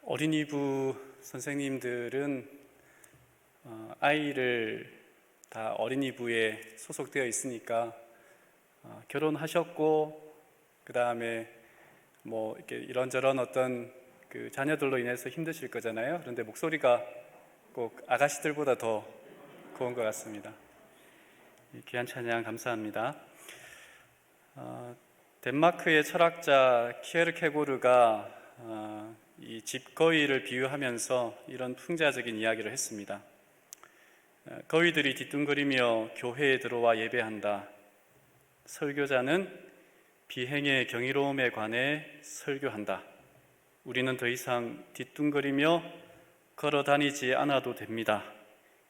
어린이부 선생님들은 아이를 다 어린이부에 소속되어 있으니까 결혼하셨고 그 다음에 뭐 이렇게 이런저런 어떤 그 자녀들로 인해서 힘드실 거잖아요. 그런데 목소리가 꼭 아가씨들보다 더 고운 것 같습니다. 귀한 찬양 감사합니다. 덴마크의 철학자 키에르케고르가 이 집거위를 비유하면서 이런 풍자적인 이야기를 했습니다. 거위들이 뒤뚱거리며 교회에 들어와 예배한다. 설교자는 비행의 경이로움에 관해 설교한다. 우리는 더 이상 뒤뚱거리며 걸어 다니지 않아도 됩니다.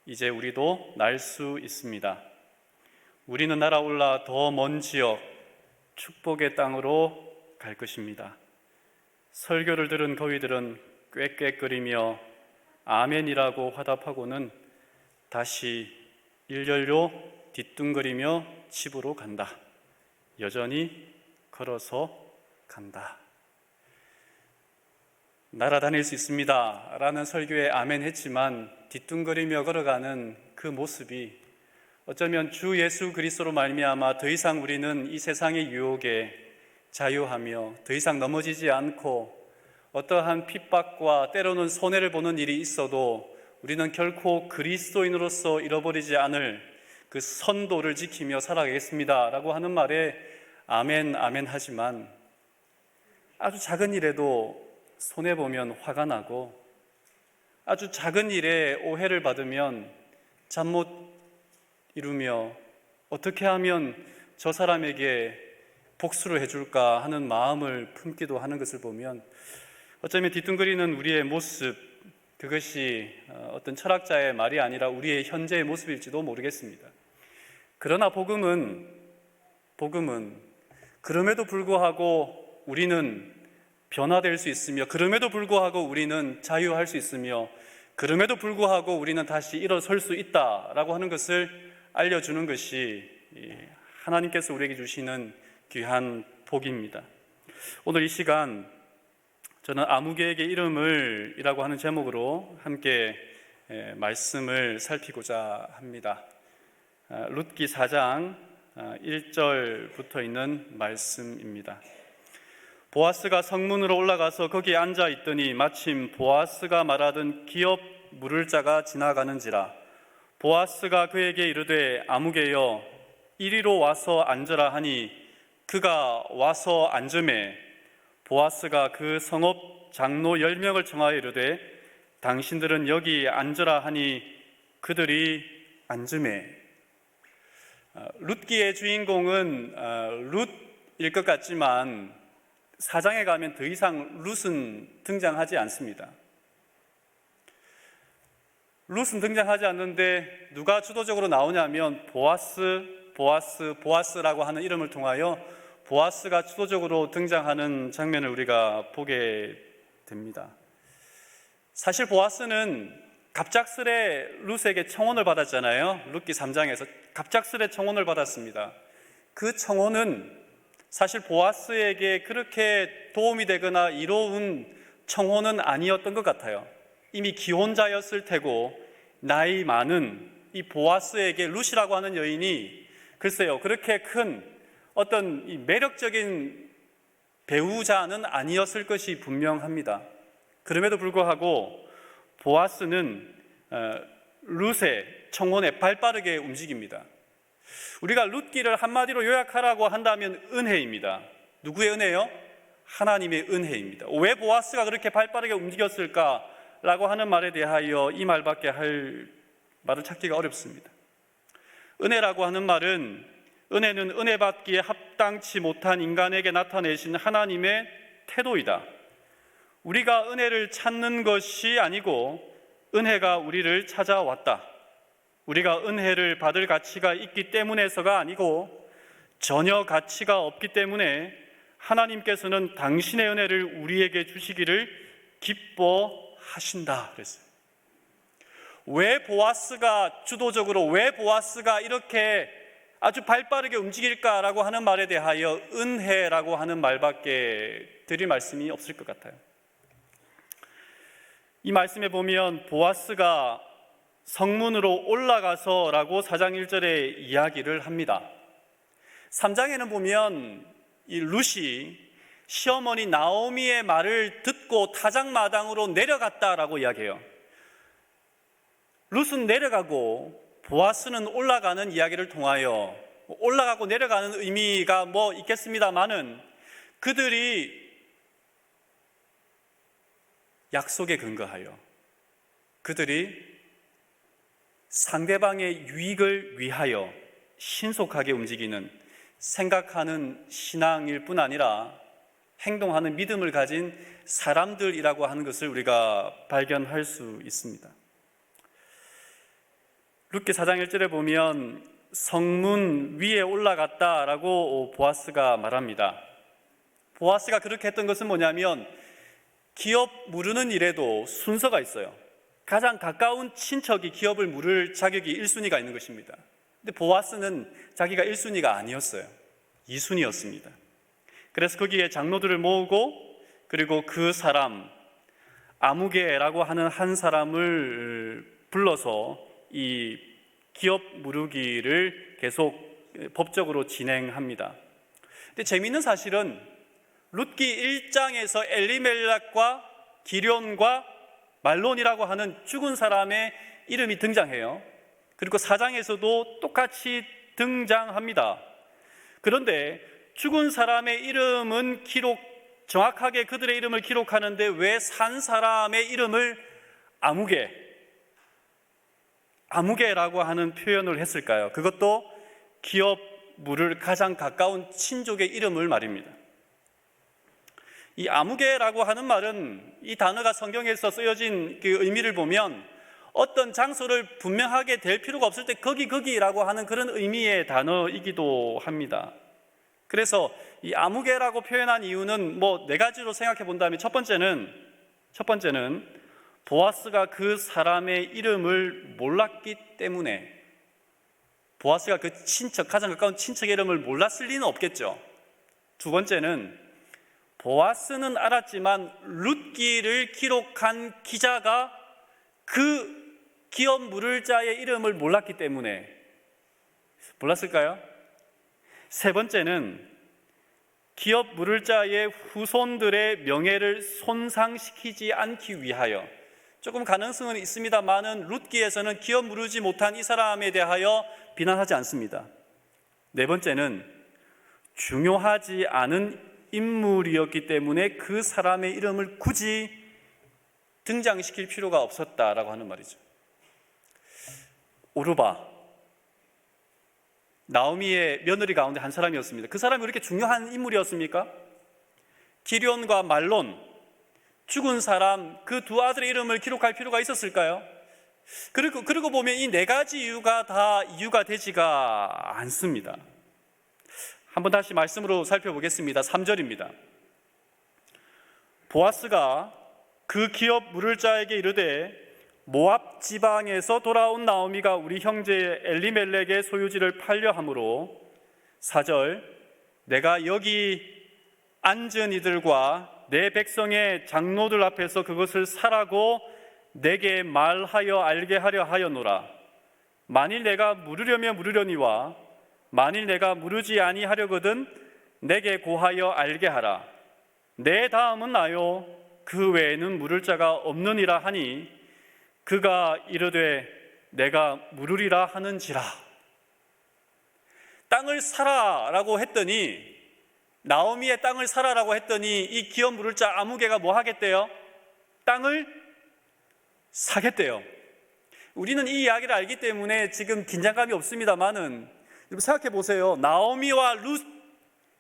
이제 우리도 날 수 있습니다. 우리는 날아올라 더 먼 지역, 축복의 땅으로 갈 것입니다. 설교를 들은 거위들은 꽥꽥거리며 아멘이라고 화답하고는 다시 일렬로 뒤뚱거리며 집으로 간다. 여전히 걸어서 간다. 날아다닐 수 있습니다 라는 설교에 아멘 했지만 뒤뚱거리며 걸어가는 그 모습이 어쩌면 주 예수 그리스도로 말미암아 더 이상 우리는 이 세상의 유혹에 자유하며 더 이상 넘어지지 않고 어떠한 핍박과 때로는 손해를 보는 일이 있어도 우리는 결코 그리스도인으로서 잃어버리지 않을 그 선도를 지키며 살아가겠습니다 라고 하는 말에 아멘 아멘 하지만 아주 작은 일에도 손해보면 화가 나고 아주 작은 일에 오해를 받으면 잠 못 이루며 어떻게 하면 저 사람에게 복수를 해줄까 하는 마음을 품기도 하는 것을 보면 어쩌면 뒤뚱거리는 우리의 모습, 그것이 어떤 철학자의 말이 아니라 우리의 현재의 모습일지도 모르겠습니다. 그러나 복음은 그럼에도 불구하고 우리는 변화될 수 있으며 그럼에도 불구하고 우리는 자유할 수 있으며 그럼에도 불구하고 우리는 다시 일어설 수 있다라고 하는 것을 알려주는 것이 하나님께서 우리에게 주시는 귀한 복입니다. 오늘 이 시간 저는 아무개에게 이름을 이라고 하는 제목으로 함께 말씀을 살피고자 합니다. 룻기 4장 1절부터 있는 말씀입니다. 보아스가 성문으로 올라가서 거기에 앉아 있더니 마침 보아스가 말하던 기업 물을 자가 지나가는지라. 보아스가 그에게 이르되 아무개여 이리로 와서 앉으라 하니 그가 와서 앉으매 보아스가 그 성읍 장로 10명을 청하여 이르되 당신들은 여기 앉으라 하니 그들이 앉으매. 룻기의 주인공은 룻일 것 같지만 4장에 가면 더 이상 룻은 등장하지 않습니다. 룻은 등장하지 않는데 누가 주도적으로 나오냐면 보아스라고 하는 이름을 통하여 보아스가 주도적으로 등장하는 장면을 우리가 보게 됩니다. 사실 보아스는 갑작스레 룻에게 청혼을 받았잖아요. 룻기 3장에서 갑작스레 청혼을 받았습니다. 그 청혼은 사실 보아스에게 그렇게 도움이 되거나 이로운 청혼은 아니었던 것 같아요. 이미 기혼자였을 테고 나이 많은 이 보아스에게 룻이라고 하는 여인이 글쎄요 그렇게 큰 어떤 이 매력적인 배우자는 아니었을 것이 분명합니다. 그럼에도 불구하고 보아스는 룻의 청혼에 발빠르게 움직입니다. 우리가 룻기를 한마디로 요약하라고 한다면 은혜입니다. 누구의 은혜요? 하나님의 은혜입니다. 왜 보아스가 그렇게 발빠르게 움직였을까라고 하는 말에 대하여 이 말밖에 할 말을 찾기가 어렵습니다. 은혜라고 하는 말은 은혜는 은혜 받기에 합당치 못한 인간에게 나타내신 하나님의 태도이다. 우리가 은혜를 찾는 것이 아니고 은혜가 우리를 찾아왔다. 우리가 은혜를 받을 가치가 있기 때문에서가 아니고 전혀 가치가 없기 때문에 하나님께서는 당신의 은혜를 우리에게 주시기를 기뻐하신다 그랬어요. 왜 보아스가 주도적으로, 왜 보아스가 이렇게 아주 발빠르게 움직일까라고 하는 말에 대하여 은혜라고 하는 말밖에 드릴 말씀이 없을 것 같아요. 이 말씀에 보면 보아스가 성문으로 올라가서라고 4장 1절에 이야기를 합니다. 3장에는 보면 이 룻이 시어머니 나오미의 말을 듣고 타작마당으로 내려갔다라고 이야기해요. 룻은 내려가고 보아스는 올라가는 이야기를 통하여 올라가고 내려가는 의미가 뭐 있겠습니다마는 그들이 약속에 근거하여 그들이 상대방의 유익을 위하여 신속하게 움직이는 생각하는 신앙일 뿐 아니라 행동하는 믿음을 가진 사람들이라고 하는 것을 우리가 발견할 수 있습니다. 룻기 4장 1절에 보면 성문 위에 올라갔다라고 보아스가 말합니다. 보아스가 그렇게 했던 것은 뭐냐면 기업 물으는 일에도 순서가 있어요. 가장 가까운 친척이 기업을 물을 자격이 1순위가 있는 것입니다. 근데 보아스는 자기가 1순위가 아니었어요. 2순위였습니다. 그래서 거기에 장로들을 모으고 그리고 그 사람 아무개라고 하는 한 사람을 불러서 이 기업 무르기를 계속 법적으로 진행합니다. 근데 재미있는 사실은 룻기 1장에서 엘리멜렉과 기럨과 말론이라고 하는 죽은 사람의 이름이 등장해요. 그리고 4장에서도 똑같이 등장합니다. 그런데 죽은 사람의 이름은 정확하게 그들의 이름을 기록하는데 왜 산 사람의 이름을 아무개라고 하는 표현을 했을까요? 그것도 기업 물을 가장 가까운 친족의 이름을 말입니다. 이 아무개라고 하는 말은 이 단어가 성경에서 쓰여진 그 의미를 보면 어떤 장소를 분명하게 댈 필요가 없을 때 거기라고 하는 그런 의미의 단어이기도 합니다. 그래서 이 아무개라고 표현한 이유는 뭐 네 가지로 생각해 본다면 첫 번째는 보아스가 그 사람의 이름을 몰랐기 때문에 보아스가 그 친척, 가장 가까운 친척의 이름을 몰랐을 리는 없겠죠. 두 번째는 보아스는 알았지만 룻기를 기록한 기자가 그 기업 물을 자의 이름을 몰랐기 때문에 몰랐을까요? 세 번째는 기업 물을 자의 후손들의 명예를 손상시키지 않기 위하여 조금 가능성은 있습니다만은 룻기에서는 기업 물으지 못한 이 사람에 대하여 비난하지 않습니다. 네 번째는 중요하지 않은 인물이었기 때문에 그 사람의 이름을 굳이 등장시킬 필요가 없었다라고 하는 말이죠. 오르바, 나오미의 며느리 가운데 한 사람이었습니다. 그 사람이 그렇게 중요한 인물이었습니까? 기럨과 말론, 죽은 사람 그 두 아들의 이름을 기록할 필요가 있었을까요? 그리고 보면 이 네 가지 이유가 다 이유가 되지가 않습니다. 한번 다시 말씀으로 살펴보겠습니다. 3절입니다. 보아스가 그 기업 물을 자에게 이르되 모압 지방에서 돌아온 나오미가 우리 형제 엘리멜렉의 소유지를 팔려 함으로 4절 내가 여기 앉은 이들과 내 백성의 장로들 앞에서 그것을 사라고 내게 말하여 알게 하려 하였노라. 만일 내가 물으려며 물으려니와 만일 내가 물으지 아니하려거든 내게 고하여 알게 하라. 내 다음은 나요 그 외에는 물을 자가 없느니라 하니 그가 이르되 내가 물으리라 하는지라. 땅을 사라라고 했더니 나오미의 땅을 사라라고 했더니 이 기업 물을 자 아무개가 뭐 하겠대요? 땅을 사겠대요. 우리는 이 이야기를 알기 때문에 지금 긴장감이 없습니다만은 여러분 생각해 보세요. 나오미와 룻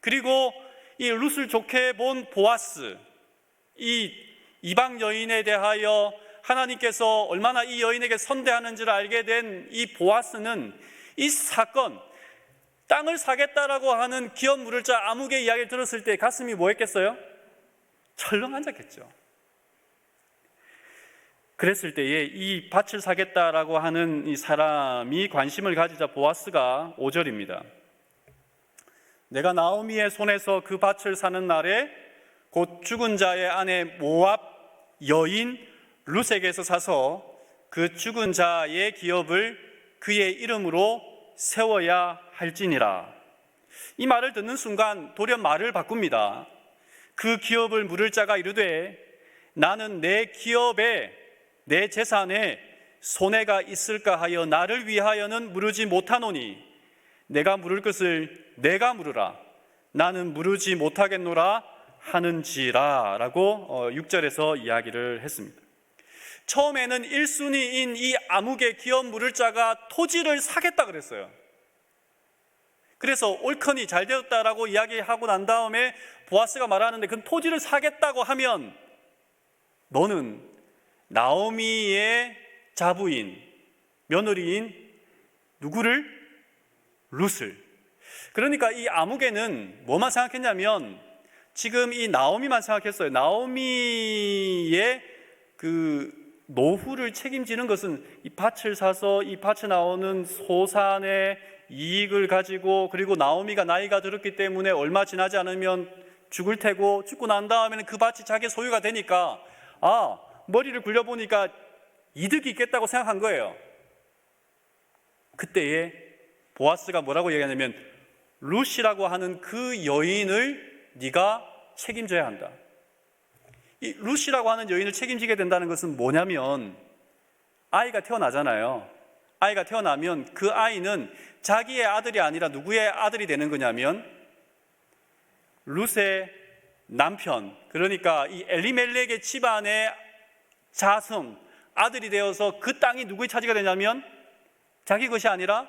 그리고 이 룻을 좋게 본 보아스, 이 이방 여인에 대하여 하나님께서 얼마나 이 여인에게 선대하는지를 알게 된 이 보아스는 이 사건, 땅을 사겠다라고 하는 기업 물을 자 아무개 이야기를 들었을 때 가슴이 뭐 했겠어요? 철렁 앉았겠죠. 그랬을 때에 이 밭을 사겠다라고 하는 이 사람이 관심을 가지자 보아스가 5절입니다. 내가 나오미의 손에서 그 밭을 사는 날에 곧 죽은 자의 아내 모압 여인 룻에게서 사서 그 죽은 자의 기업을 그의 이름으로 세워야 할지니라. 이 말을 듣는 순간 돌연 말을 바꿉니다. 그 기업을 물을 자가 이르되 나는 내 기업에 내 재산에 손해가 있을까 하여 나를 위하여는 물으지 못하노니 내가 물을 것을 내가 물으라. 나는 물으지 못하겠노라 하는지라 라고 6절에서 이야기를 했습니다. 처음에는 1순위인 이 암흑의 기업 물을 자가 토지를 사겠다 그랬어요. 그래서 옳거니 잘 되었다라고 이야기하고 난 다음에 보아스가 말하는데 그 토지를 사겠다고 하면 너는 나오미의 자부인 며느리인 누구를? 룻을. 그러니까 이 아무개는 뭐만 생각했냐면 지금 이 나오미만 생각했어요. 나오미의 그 노후를 책임지는 것은 이 밭을 사서 이 밭에 나오는 소산의 이익을 가지고, 그리고 나오미가 나이가 들었기 때문에 얼마 지나지 않으면 죽을 테고, 죽고 난 다음에는 그 밭이 자기 소유가 되니까 머리를 굴려보니까 이득이 있겠다고 생각한 거예요. 그때에 보아스가 뭐라고 얘기하냐면 룻이라고 하는 그 여인을 네가 책임져야 한다. 이 룻이라고 하는 여인을 책임지게 된다는 것은 뭐냐면 아이가 태어나잖아요. 아이가 태어나면 그 아이는 자기의 아들이 아니라 누구의 아들이 되는 거냐면 룻의 남편, 그러니까 이 엘리멜렉의 집안의 자손, 아들이 되어서 그 땅이 누구의 차지가 되냐면 자기 것이 아니라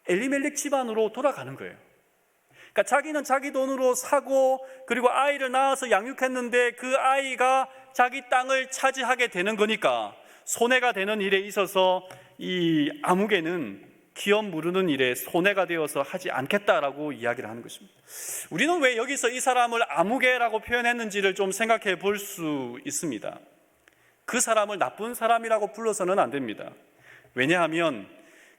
엘리멜렉 집안으로 돌아가는 거예요. 그러니까 자기는 자기 돈으로 사고 그리고 아이를 낳아서 양육했는데 그 아이가 자기 땅을 차지하게 되는 거니까 손해가 되는 일에 있어서 이 아무개는 기업 무르는 일에 손해가 되어서 하지 않겠다라고 이야기를 하는 것입니다. 우리는 왜 여기서 이 사람을 아무개라고 표현했는지를 좀 생각해 볼 수 있습니다. 그 사람을 나쁜 사람이라고 불러서는 안 됩니다. 왜냐하면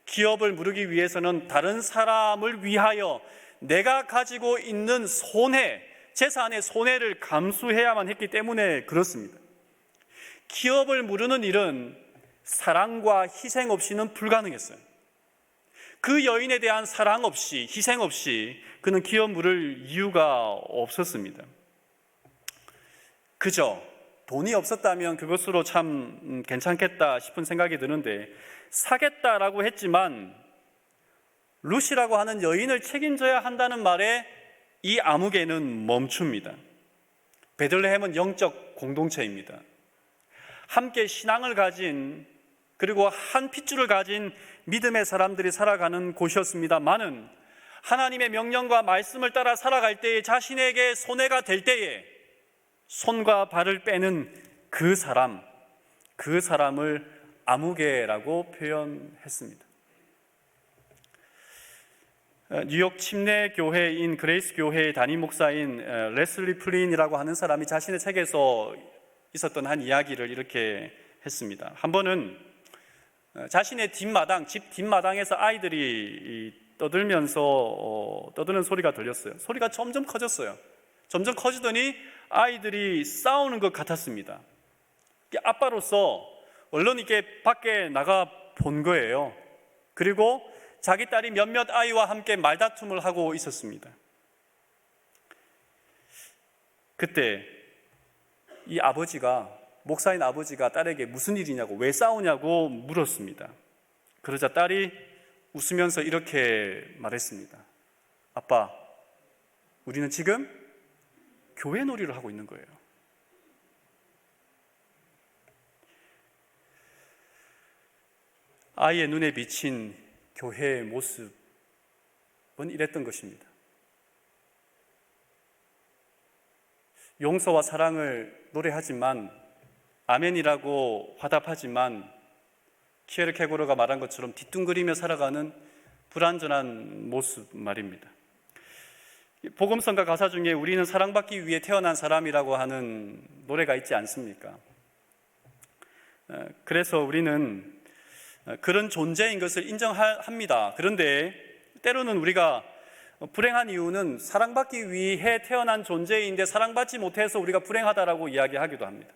기업을 무르기 위해서는 다른 사람을 위하여 내가 가지고 있는 손해, 재산의 손해를 감수해야만 했기 때문에 그렇습니다. 기업을 무르는 일은 사랑과 희생 없이는 불가능했어요. 그 여인에 대한 사랑 없이, 희생 없이 그는 기업 물을 이유가 없었습니다. 그저 돈이 없었다면 그것으로 참 괜찮겠다 싶은 생각이 드는데, 사겠다라고 했지만 룻이라고 하는 여인을 책임져야 한다는 말에 이 아무개는 멈춥니다. 베들레헴은 영적 공동체입니다. 함께 신앙을 가진, 그리고 한 핏줄을 가진 믿음의 사람들이 살아가는 곳이었습니다만은 하나님의 명령과 말씀을 따라 살아갈 때에 자신에게 손해가 될 때에 손과 발을 빼는 그 사람을 아무개라고 표현했습니다. 뉴욕 침례 교회인 그레이스 교회의 담임 목사인 레슬리 플린이라고 하는 사람이 자신의 책에서 있었던 한 이야기를 이렇게 했습니다. 한 번은 자신의 뒷마당, 집 뒷마당에서 아이들이 떠드는 소리가 들렸어요. 소리가 점점 커졌어요. 점점 커지더니 아이들이 싸우는 것 같았습니다. 아빠로서 얼른 이렇게 밖에 나가 본 거예요. 그리고 자기 딸이 몇몇 아이와 함께 말다툼을 하고 있었습니다. 그때 이 목사인 아버지가 딸에게 무슨 일이냐고, 왜 싸우냐고 물었습니다. 그러자 딸이 웃으면서 이렇게 말했습니다. 아빠, 우리는 지금 교회 놀이를 하고 있는 거예요. 아이의 눈에 비친 교회의 모습은 이랬던 것입니다. 용서와 사랑을 노래하지만, 아멘이라고 화답하지만, 키에르케고르가 말한 것처럼 뒤뚱거리며 살아가는 불완전한 모습 말입니다. 복음성가 가사 중에 우리는 사랑받기 위해 태어난 사람이라고 하는 노래가 있지 않습니까? 그래서 우리는 그런 존재인 것을 인정합니다. 그런데 때로는 우리가 불행한 이유는 사랑받기 위해 태어난 존재인데 사랑받지 못해서 우리가 불행하다라고 이야기하기도 합니다.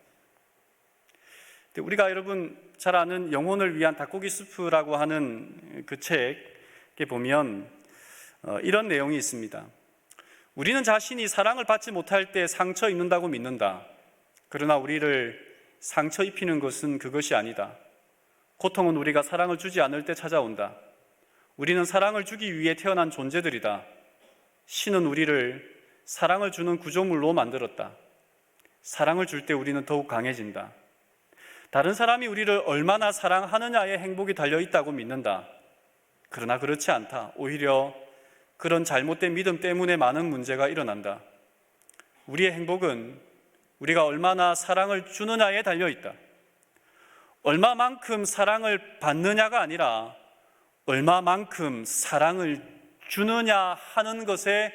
우리가 여러분 잘 아는 영혼을 위한 닭고기 수프라고 하는 그 책에 보면 이런 내용이 있습니다. 우리는 자신이 사랑을 받지 못할 때 상처 입는다고 믿는다. 그러나 우리를 상처 입히는 것은 그것이 아니다. 고통은 우리가 사랑을 주지 않을 때 찾아온다. 우리는 사랑을 주기 위해 태어난 존재들이다. 신은 우리를 사랑을 주는 구조물로 만들었다. 사랑을 줄 때 우리는 더욱 강해진다. 다른 사람이 우리를 얼마나 사랑하느냐에 행복이 달려있다고 믿는다. 그러나 그렇지 않다. 오히려 그런 잘못된 믿음 때문에 많은 문제가 일어난다. 우리의 행복은 우리가 얼마나 사랑을 주느냐에 달려있다. 얼마만큼 사랑을 받느냐가 아니라 얼마만큼 사랑을 주느냐 하는 것에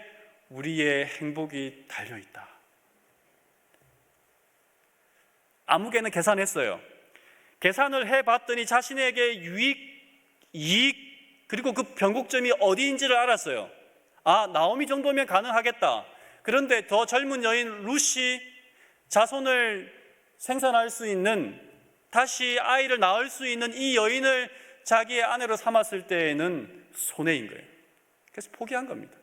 우리의 행복이 달려있다. 아무개는 계산했어요. 계산을 해봤더니 자신에게 이익 그리고 그 변곡점이 어디인지를 알았어요. 나오미 정도면 가능하겠다. 그런데 더 젊은 여인 룻이 자손을 생산할 수 있는, 다시 아이를 낳을 수 있는 이 여인을 자기의 아내로 삼았을 때에는 손해인 거예요. 그래서 포기한 겁니다.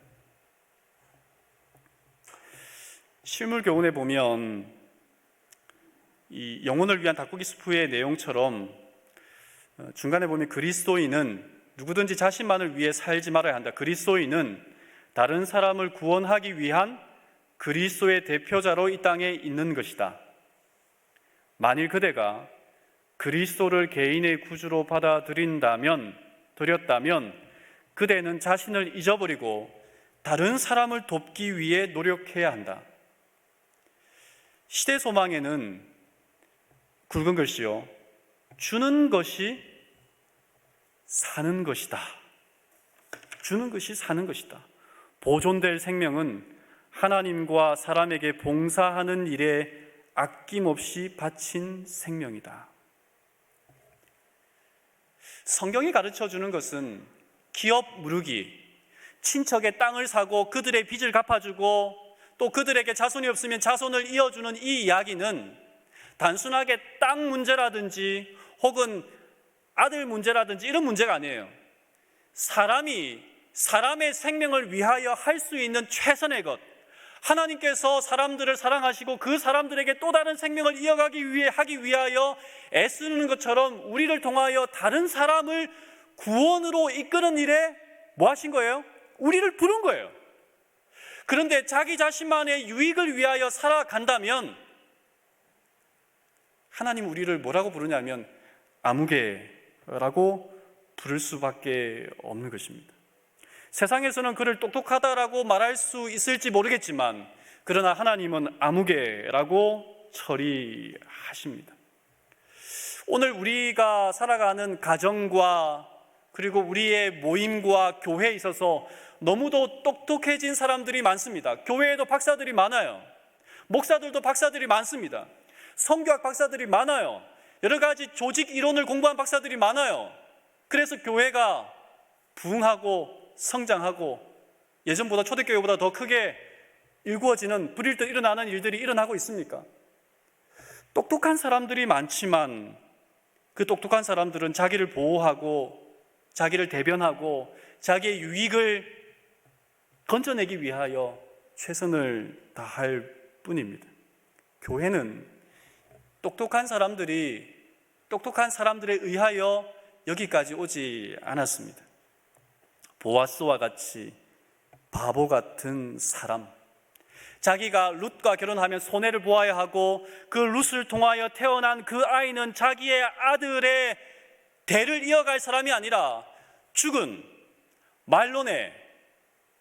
실물 교훈에 보면 이 영혼을 위한 닭고기 수프의 내용처럼 중간에 보면 그리스도인은 누구든지 자신만을 위해 살지 말아야 한다. 그리스도인은 다른 사람을 구원하기 위한 그리스도의 대표자로 이 땅에 있는 것이다. 만일 그대가 그리스도를 개인의 구주로 받아들였다면 그대는 자신을 잊어버리고 다른 사람을 돕기 위해 노력해야 한다. 시대 소망에는 굵은 글씨요, 주는 것이 사는 것이다. 주는 것이 사는 것이다. 보존될 생명은 하나님과 사람에게 봉사하는 일에 아낌없이 바친 생명이다. 성경이 가르쳐주는 것은 기업 무르기, 친척의 땅을 사고 그들의 빚을 갚아주고 또 그들에게 자손이 없으면 자손을 이어주는 이 이야기는 단순하게 땅 문제라든지 혹은 아들 문제라든지 이런 문제가 아니에요. 사람의 생명을 위하여 할 수 있는 최선의 것, 하나님께서 사람들을 사랑하시고 그 사람들에게 또 다른 생명을 하기 위하여 애쓰는 것처럼 우리를 통하여 다른 사람을 구원으로 이끄는 일에 뭐 하신 거예요? 우리를 부른 거예요. 그런데 자기 자신만의 유익을 위하여 살아간다면 하나님 우리를 뭐라고 부르냐면 아무개라고 부를 수밖에 없는 것입니다. 세상에서는 그를 똑똑하다라고 말할 수 있을지 모르겠지만 그러나 하나님은 아무개라고 처리하십니다. 오늘 우리가 살아가는 가정과 그리고 우리의 모임과 교회에 있어서 너무도 똑똑해진 사람들이 많습니다. 교회에도 박사들이 많아요. 목사들도 박사들이 많습니다. 성교학 박사들이 많아요. 여러 가지 조직 이론을 공부한 박사들이 많아요. 그래서 교회가 부흥하고 성장하고 예전보다 초대교회보다 더 크게 일구어지는, 불일 듯 일어나는 일들이 일어나고 있습니까? 똑똑한 사람들이 많지만 그 똑똑한 사람들은 자기를 보호하고 자기를 대변하고 자기의 유익을 건져내기 위하여 최선을 다할 뿐입니다. 교회는 똑똑한 사람들에 의하여 여기까지 오지 않았습니다. 보아스와 같이 바보 같은 사람, 자기가 룻과 결혼하면 손해를 보아야 하고 그 룻을 통하여 태어난 그 아이는 자기의 아들의 대를 이어갈 사람이 아니라 죽은 말론의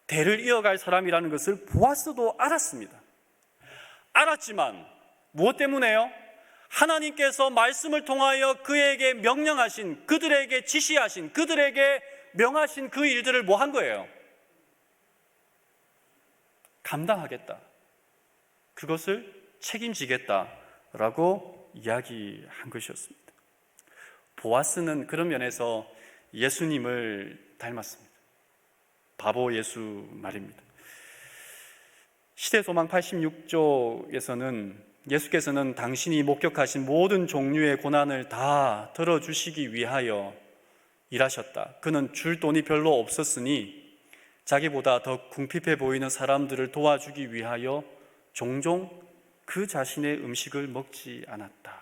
대를 이어갈 사람이라는 것을 보아스도 알았습니다. 알았지만 무엇 때문에요? 하나님께서 말씀을 통하여 그에게 명령하신, 그들에게 지시하신, 그들에게 명하신 그 일들을 뭐 한 거예요? 감당하겠다. 그것을 책임지겠다라고 이야기한 것이었습니다. 보아스는 그런 면에서 예수님을 닮았습니다. 바보 예수 말입니다. 시대소망 86쪽에서는 예수께서는 당신이 목격하신 모든 종류의 고난을 다 들어주시기 위하여 일하셨다. 그는 줄 돈이 별로 없었으니 자기보다 더 궁핍해 보이는 사람들을 도와주기 위하여 종종 그 자신의 음식을 먹지 않았다.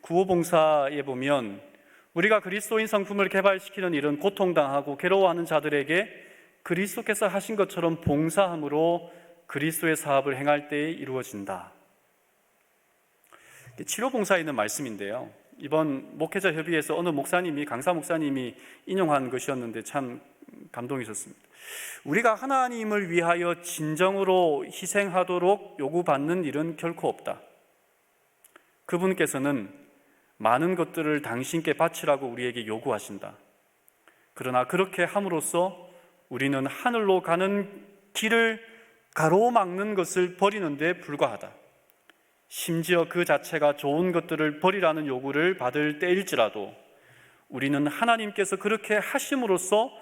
구호봉사에 보면 우리가 그리스도인 성품을 개발시키는 일은 고통당하고 괴로워하는 자들에게 그리스도께서 하신 것처럼 봉사함으로 그리스도의 사업을 행할 때에 이루어진다. 치료봉사에 있는 말씀인데요, 이번 목회자 협의회에서 어느 목사님이, 강사 목사님이 인용한 것이었는데 참 감동이 있었습니다. 우리가 하나님을 위하여 진정으로 희생하도록 요구받는 일은 결코 없다. 그분께서는 많은 것들을 당신께 바치라고 우리에게 요구하신다. 그러나 그렇게 함으로써 우리는 하늘로 가는 길을 가로막는 것을 버리는 데 불과하다. 심지어 그 자체가 좋은 것들을 버리라는 요구를 받을 때일지라도 우리는 하나님께서 그렇게 하심으로써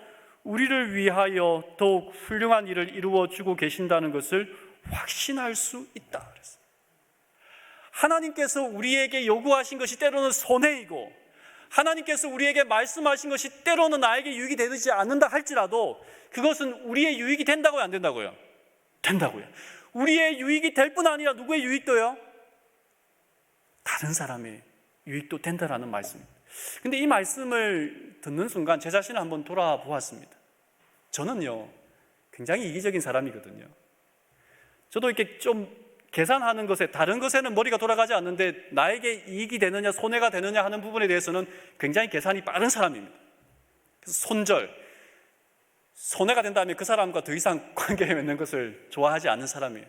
우리를 위하여 더욱 훌륭한 일을 이루어주고 계신다는 것을 확신할 수 있다. 그랬어요. 하나님께서 우리에게 요구하신 것이 때로는 손해이고 하나님께서 우리에게 말씀하신 것이 때로는 나에게 유익이 되지 않는다 할지라도 그것은 우리의 유익이 된다고요, 안 된다고요? 된다고요. 우리의 유익이 될 뿐 아니라 누구의 유익도요? 다른 사람의 유익도 된다라는 말씀입니다. 근데 이 말씀을 듣는 순간 제 자신을 한번 돌아보았습니다. 저는요, 굉장히 이기적인 사람이거든요. 저도 이렇게 좀 계산하는 것에, 다른 것에는 머리가 돌아가지 않는데 나에게 이익이 되느냐 손해가 되느냐 하는 부분에 대해서는 굉장히 계산이 빠른 사람입니다. 그래서 손절, 손해가 된다면 그 사람과 더 이상 관계를 맺는 것을 좋아하지 않는 사람이에요.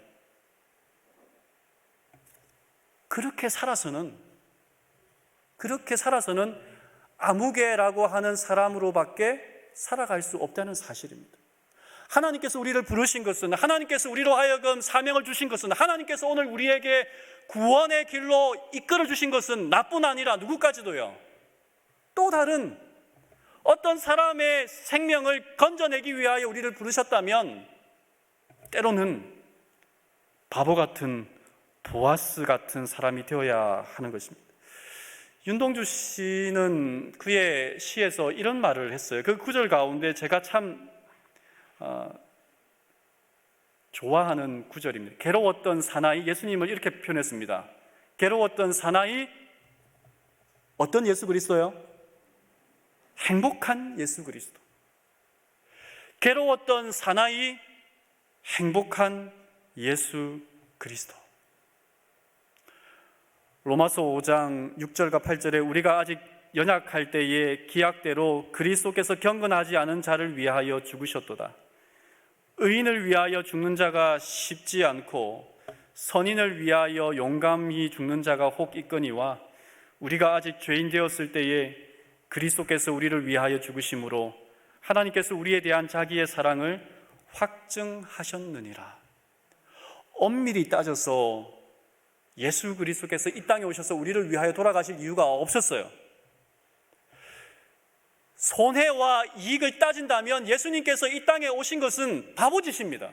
그렇게 살아서는 아무개라고 하는 사람으로밖에 살아갈 수 없다는 사실입니다. 하나님께서 우리를 부르신 것은, 하나님께서 우리로 하여금 사명을 주신 것은, 하나님께서 오늘 우리에게 구원의 길로 이끌어 주신 것은 나뿐 아니라 누구까지도요, 또 다른 어떤 사람의 생명을 건져내기 위하여 우리를 부르셨다면 때로는 바보 같은, 보아스 같은 사람이 되어야 하는 것입니다. 윤동주 씨는 그의 시에서 이런 말을 했어요. 그 구절 가운데 제가 참 좋아하는 구절입니다. 괴로웠던 사나이, 예수님을 이렇게 표현했습니다. 괴로웠던 사나이, 어떤 예수 그리스도요? 행복한 예수 그리스도. 괴로웠던 사나이, 행복한 예수 그리스도. 로마서 5장 6절과 8절에 우리가 아직 연약할 때에 기약대로 그리스도께서 경건하지 않은 자를 위하여 죽으셨도다. 의인을 위하여 죽는 자가 쉽지 않고 선인을 위하여 용감히 죽는 자가 혹 있거니와 우리가 아직 죄인 되었을 때에 그리스도께서 우리를 위하여 죽으심으로 하나님께서 우리에 대한 자기의 사랑을 확증하셨느니라. 엄밀히 따져서 예수 그리스도께서 이 땅에 오셔서 우리를 위하여 돌아가실 이유가 없었어요. 손해와 이익을 따진다면 예수님께서 이 땅에 오신 것은 바보짓입니다.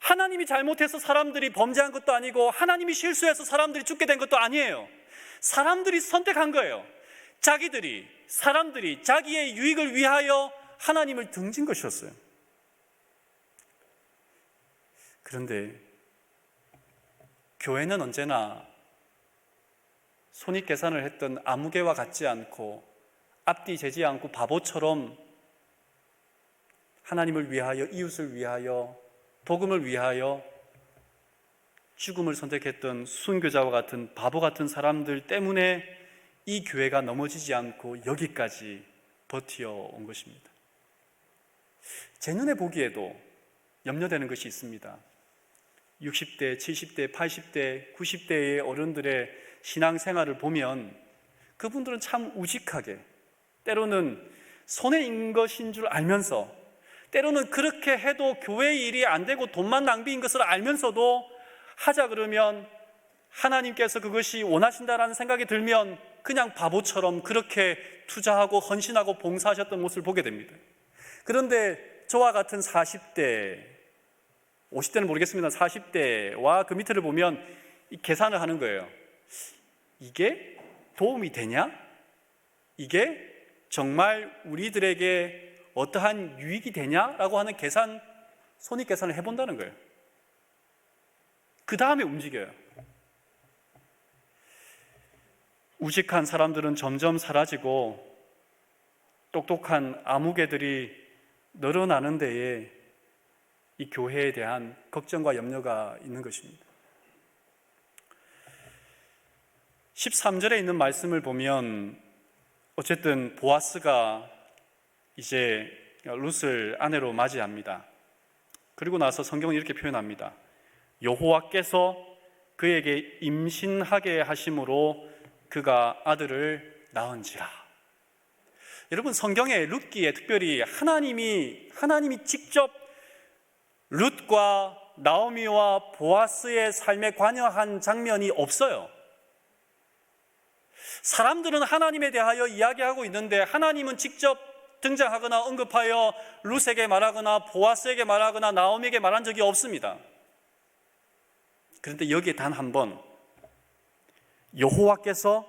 하나님이 잘못해서 사람들이 범죄한 것도 아니고 하나님이 실수해서 사람들이 죽게 된 것도 아니에요. 사람들이 선택한 거예요. 사람들이 자기의 유익을 위하여 하나님을 등진 것이었어요. 그런데 교회는 언제나 손익계산을 했던 아무개와 같지 않고 앞뒤 재지 않고 바보처럼 하나님을 위하여, 이웃을 위하여, 복음을 위하여 죽음을 선택했던 순교자와 같은 바보 같은 사람들 때문에 이 교회가 넘어지지 않고 여기까지 버텨온 것입니다. 제 눈에 보기에도 염려되는 것이 있습니다. 60대, 70대, 80대, 90대의 어른들의 신앙생활을 보면 그분들은 참 우직하게, 때로는 손해인 것인 줄 알면서, 때로는 그렇게 해도 교회 일이 안 되고 돈만 낭비인 것을 알면서도 하자 그러면 하나님께서 그것이 원하신다라는 생각이 들면 그냥 바보처럼 그렇게 투자하고 헌신하고 봉사하셨던 모습을 보게 됩니다. 그런데 저와 같은 40대 50대는 모르겠습니다. 40대와 그 밑에를 보면 이 계산을 하는 거예요. 이게 도움이 되냐? 이게 정말 우리들에게 어떠한 유익이 되냐라고 하는 손익계산을 해본다는 거예요. 그 다음에 움직여요. 우직한 사람들은 점점 사라지고 똑똑한 아무개들이 늘어나는 데에 이 교회에 대한 걱정과 염려가 있는 것입니다. 13절에 있는 말씀을 보면 어쨌든 보아스가 이제 룻을 아내로 맞이합니다. 그리고 나서 성경은 이렇게 표현합니다. 여호와께서 그에게 임신하게 하심으로 그가 아들을 낳은지라. 여러분, 성경의 룻기에 특별히 하나님이 직접 룻과 나오미와 보아스의 삶에 관여한 장면이 없어요. 사람들은 하나님에 대하여 이야기하고 있는데 하나님은 직접 등장하거나 언급하여 룻에게 말하거나 보아스에게 말하거나 나오미에게 말한 적이 없습니다. 그런데 여기에 단 한 번 여호와께서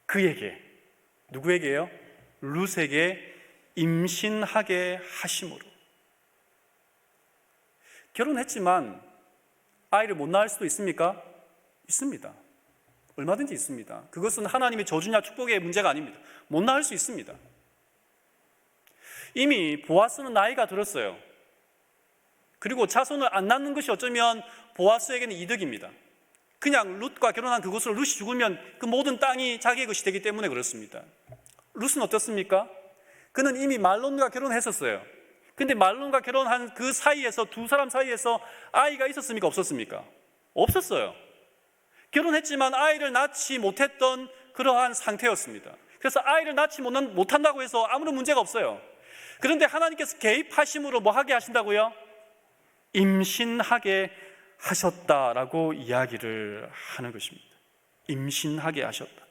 그에게, 누구에게요? 룻에게 임신하게 하심으로. 결혼했지만 아이를 못 낳을 수도 있습니까? 있습니다. 얼마든지 있습니다. 그것은 하나님의 저주냐 축복의 문제가 아닙니다. 못 낳을 수 있습니다. 이미 보아스는 나이가 들었어요. 그리고 자손을 안 낳는 것이 어쩌면 보아스에게는 이득입니다. 그냥 룻과 결혼한 그곳으로 룻이 죽으면 그 모든 땅이 자기의 것이 되기 때문에 그렇습니다. 룻은 어떻습니까? 그는 이미 말론과 결혼했었어요. 근데 말론과 결혼한 그 사이에서, 두 사람 사이에서 아이가 있었습니까? 없었습니까? 없었어요. 결혼했지만 아이를 낳지 못했던 그러한 상태였습니다. 그래서 아이를 낳지 못한다고 해서 아무런 문제가 없어요. 그런데 하나님께서 개입하심으로 뭐 하게 하신다고요? 임신하게 하셨다라고 이야기를 하는 것입니다. 임신하게 하셨다.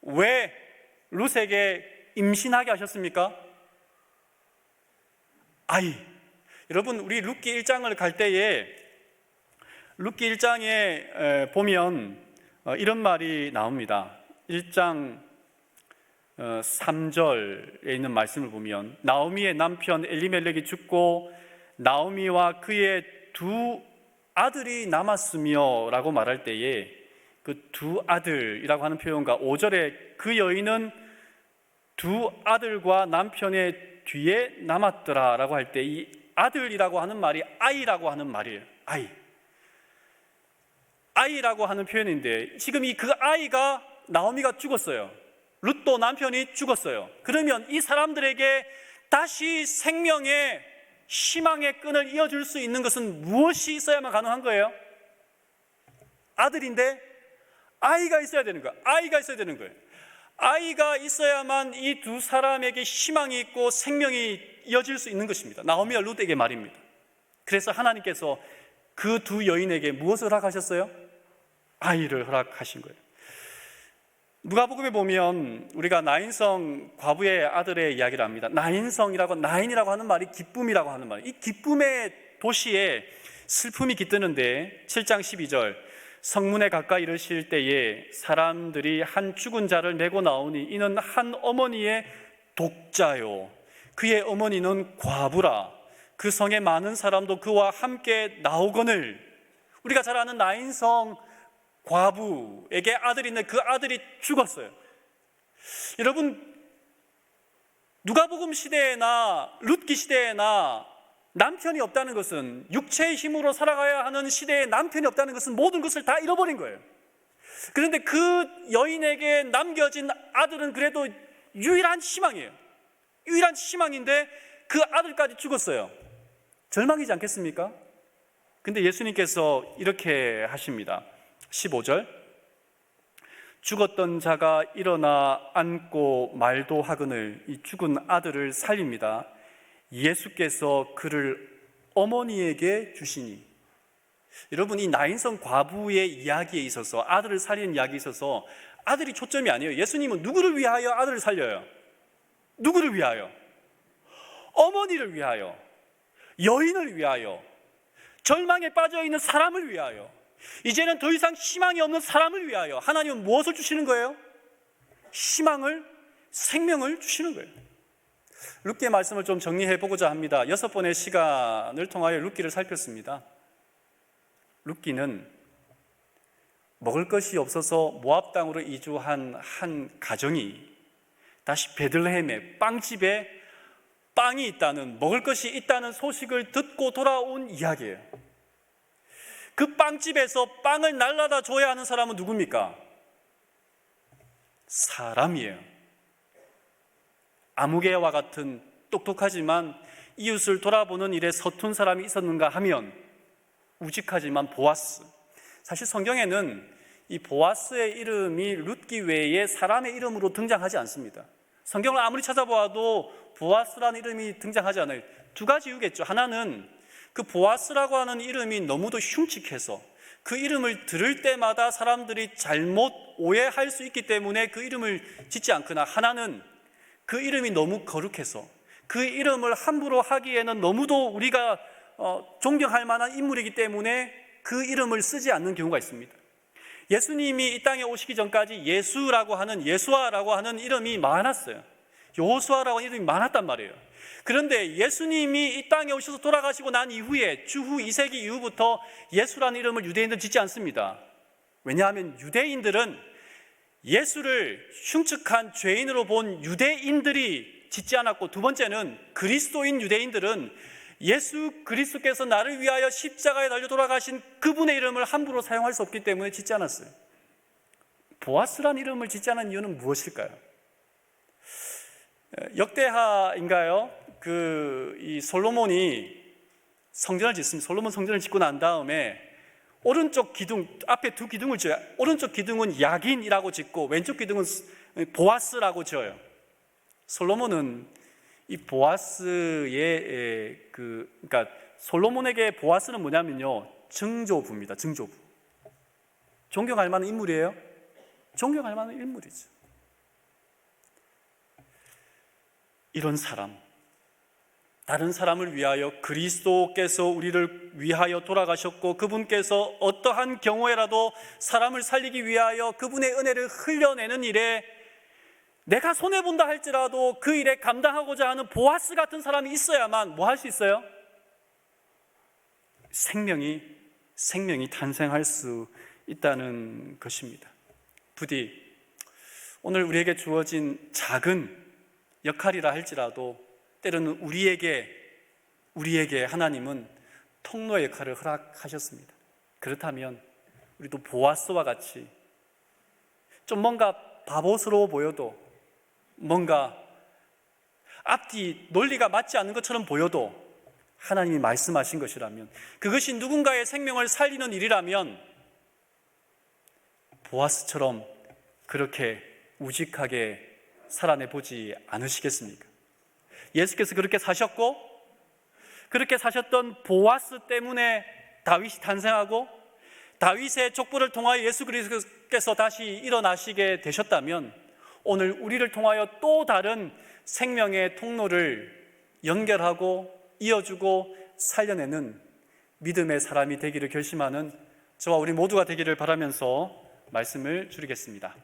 왜 룻에게 임신하게 하셨습니까? 아이. 여러분, 우리 룻기 1장을 갈 때에 룻기 1장에 보면 이런 말이 나옵니다. 1장 3절에 있는 말씀을 보면 나오미의 남편 엘리멜렉이 죽고 나오미와 그의 두 아들이 남았으며 라고 말할 때에 그 두 아들이라고 하는 표현과 5절에 그 여인은 두 아들과 남편의 뒤에 남았더라 라고 할 때 이 아들이라고 하는 말이 아이라고 하는 말이에요. 아이라고 하는 표현인데 지금 그 아이가 나오미가 죽었어요. 룻도 남편이 죽었어요. 그러면 이 사람들에게 다시 생명의 희망의 끈을 이어줄 수 있는 것은 무엇이 있어야만 가능한 거예요? 아들인데 아이가 있어야 되는 거예요. 아이가 있어야 되는 거예요. 아이가 있어야만 이 두 사람에게 희망이 있고 생명이 이어질 수 있는 것입니다. 나오미와 룻에게 말입니다. 그래서 하나님께서 그 두 여인에게 무엇을 허락하셨어요? 아이를 허락하신 거예요. 누가복음에 보면 우리가 나인성 과부의 아들의 이야기를 합니다. 나인이라고 하는 말이 기쁨이라고 하는 말이에요. 이 기쁨의 도시에 슬픔이 깃드는데 7장 12절 성문에 가까이 이르실 때에 사람들이 한 죽은 자를 메고 나오니 이는 한 어머니의 독자요 그의 어머니는 과부라 그 성에 많은 사람도 그와 함께 나오거늘. 우리가 잘 아는 나인성 과부에게 아들이 있는데 그 아들이 죽었어요. 여러분, 누가복음 시대에나 룻기 시대에나 남편이 없다는 것은, 육체의 힘으로 살아가야 하는 시대에 남편이 없다는 것은 모든 것을 다 잃어버린 거예요. 그런데 그 여인에게 남겨진 아들은 그래도 유일한 희망이에요. 유일한 희망인데 그 아들까지 죽었어요. 절망이지 않겠습니까? 근데 예수님께서 이렇게 하십니다. 15절 죽었던 자가 일어나 앉고 말도 하거늘 이 죽은 아들을 살립니다. 예수께서 그를 어머니에게 주시니. 여러분, 이 나인성 과부의 이야기에 있어서, 아들을 살리는 이야기에 있어서 아들이 초점이 아니에요. 예수님은 누구를 위하여 아들을 살려요? 누구를 위하여? 어머니를 위하여. 여인을 위하여, 절망에 빠져 있는 사람을 위하여, 이제는 더 이상 희망이 없는 사람을 위하여 하나님은 무엇을 주시는 거예요? 희망을, 생명을 주시는 거예요. 룻기의 말씀을 좀 정리해 보고자 합니다. 6번의 시간을 통하여 룻기를 살폈습니다. 룻기는 먹을 것이 없어서 모압 땅으로 이주한 한 가정이 다시 베들레헴의 빵집에 빵이 있다는, 먹을 것이 있다는 소식을 듣고 돌아온 이야기예요. 그 빵집에서 빵을 날라다 줘야 하는 사람은 누굽니까? 사람이에요. 아무개와 같은 똑똑하지만 이웃을 돌아보는 일에 서툰 사람이 있었는가 하면 우직하지만 보아스. 사실 성경에는 이 보아스의 이름이 룻기 외에 사람의 이름으로 등장하지 않습니다. 성경을 아무리 찾아보아도 보아스라는 이름이 등장하지 않아요. 두 가지 이유겠죠. 하나는 그 보아스라고 하는 이름이 너무도 흉측해서 그 이름을 들을 때마다 사람들이 잘못 오해할 수 있기 때문에 그 이름을 짓지 않거나, 하나는 그 이름이 너무 거룩해서 그 이름을 함부로 하기에는 너무도 우리가 존경할 만한 인물이기 때문에 그 이름을 쓰지 않는 경우가 있습니다. 예수님이 이 땅에 오시기 전까지 예수라고 하는, 예수아라고 하는 이름이 많았어요. 여호수아라고 하는 이름이 많았단 말이에요. 그런데 예수님이 이 땅에 오셔서 돌아가시고 난 이후에 주후 2세기 이후부터 예수라는 이름을 유대인들은 짓지 않습니다. 왜냐하면 유대인들은 예수를 흉측한 죄인으로 본 유대인들이 짓지 않았고, 두 번째는 그리스도인 유대인들은 예수 그리스도께서 나를 위하여 십자가에 달려 돌아가신 그분의 이름을 함부로 사용할 수 없기 때문에 짓지 않았어요. 보아스라는 이름을 짓지 않은 이유는 무엇일까요? 역대하인가요? 이 솔로몬이 성전을 짓습니다. 솔로몬 성전을 짓고 난 다음에 오른쪽 기둥, 앞에 두 기둥을 지어요. 오른쪽 기둥은 야긴이라고 짓고 왼쪽 기둥은 보아스라고 지어요. 솔로몬은 이 보아스의 그러니까 솔로몬에게 보아스는 뭐냐면요, 증조부입니다. 증조부. 존경할 만한 인물이에요? 존경할 만한 인물이죠. 이런 사람, 다른 사람을 위하여 그리스도께서 우리를 위하여 돌아가셨고, 그분께서 어떠한 경우에라도 사람을 살리기 위하여 그분의 은혜를 흘려내는 일에 내가 손해본다 할지라도 그 일에 감당하고자 하는 보아스 같은 사람이 있어야만 뭐 할 수 있어요? 생명이 탄생할 수 있다는 것입니다. 부디 오늘 우리에게 주어진 작은 역할이라 할지라도 때로는 우리에게 하나님은 통로의 역할을 허락하셨습니다. 그렇다면 우리도 보아스와 같이 좀 뭔가 바보스러워 보여도, 뭔가 앞뒤 논리가 맞지 않는 것처럼 보여도 하나님이 말씀하신 것이라면, 그것이 누군가의 생명을 살리는 일이라면 보아스처럼 그렇게 우직하게 살아내보지 않으시겠습니까? 예수께서 그렇게 사셨고, 그렇게 사셨던 보아스 때문에 다윗이 탄생하고, 다윗의 족보를 통하여 예수 그리스도께서 다시 일어나시게 되셨다면, 오늘 우리를 통하여 또 다른 생명의 통로를 연결하고 이어주고 살려내는 믿음의 사람이 되기를 결심하는 저와 우리 모두가 되기를 바라면서 말씀을 줄이겠습니다.